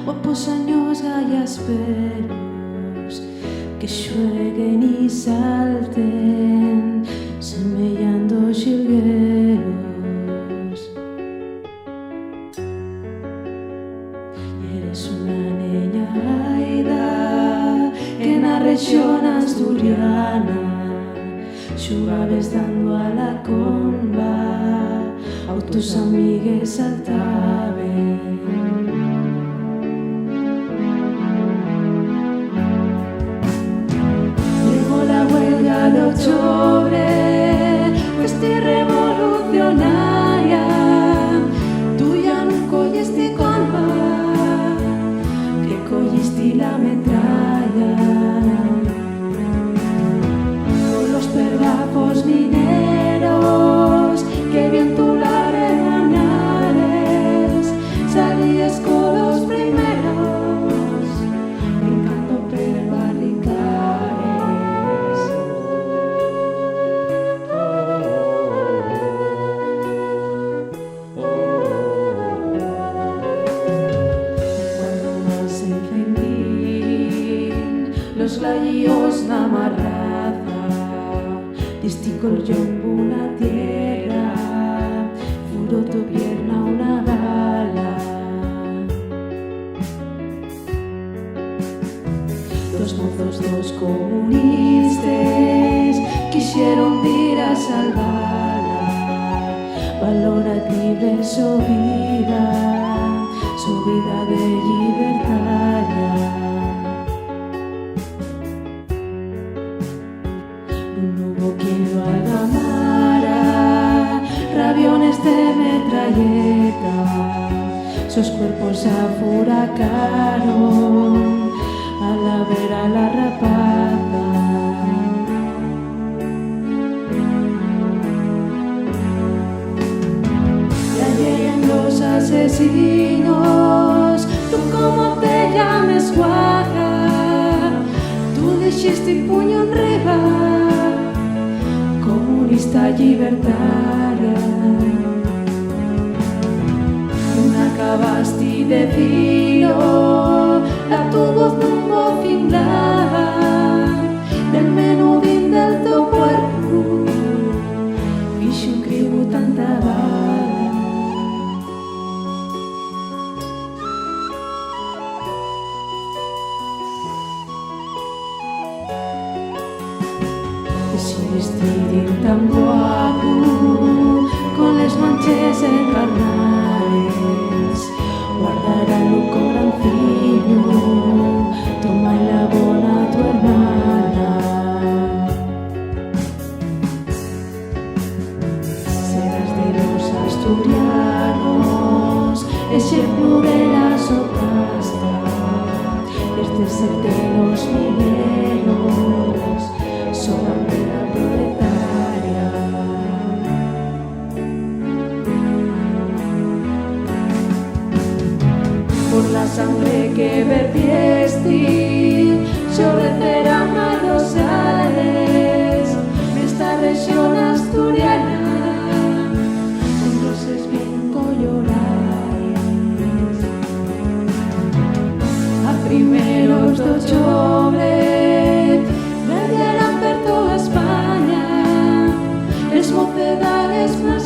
Guapos años gallasperos que xueguen e salten semellando xilgueros. Eres unha neña aida que na rexión asturiana xugabes dando a la comba, autos amigues saltaben. De octubre, fuiste revolucionaria, tú ya no colliste comba, que colliste la metralla. Con los pergapos mineros que bien tú la reganares, salías con los primeros, brincando per barricares. Los gallos na marraza, distico el yombo la tierra, furo tu pierna una bala. Los mozos dos comunistas quisieron ir a salvarla, valora libre su vida de libertaria. No hubo quien lo agamara, rabiones de metralleta, sus cuerpos afuracaron al ver a la rapaza. Ya llegan los asesinos, tú como te llames guaja, tú dijiste puño en arriba, comunista libertaria. Una acabaste de filo, la tu voz d'un bofinglava, del menudín del teu cuerpo, fixe un cribo tanta bala. Si vestir tan guapo, con les manches encarnades, guardará lo corancillo, toma la bona tu hermana. Serás de los asturianos, ejemplo de la sopasta, desde ser de los mineros, sobran de la proletaria. Por la sangre que vertieste, llorecerán a los sales de esta región asturiana, con roses bien colorades. A primeros de octubre España, es mocedades más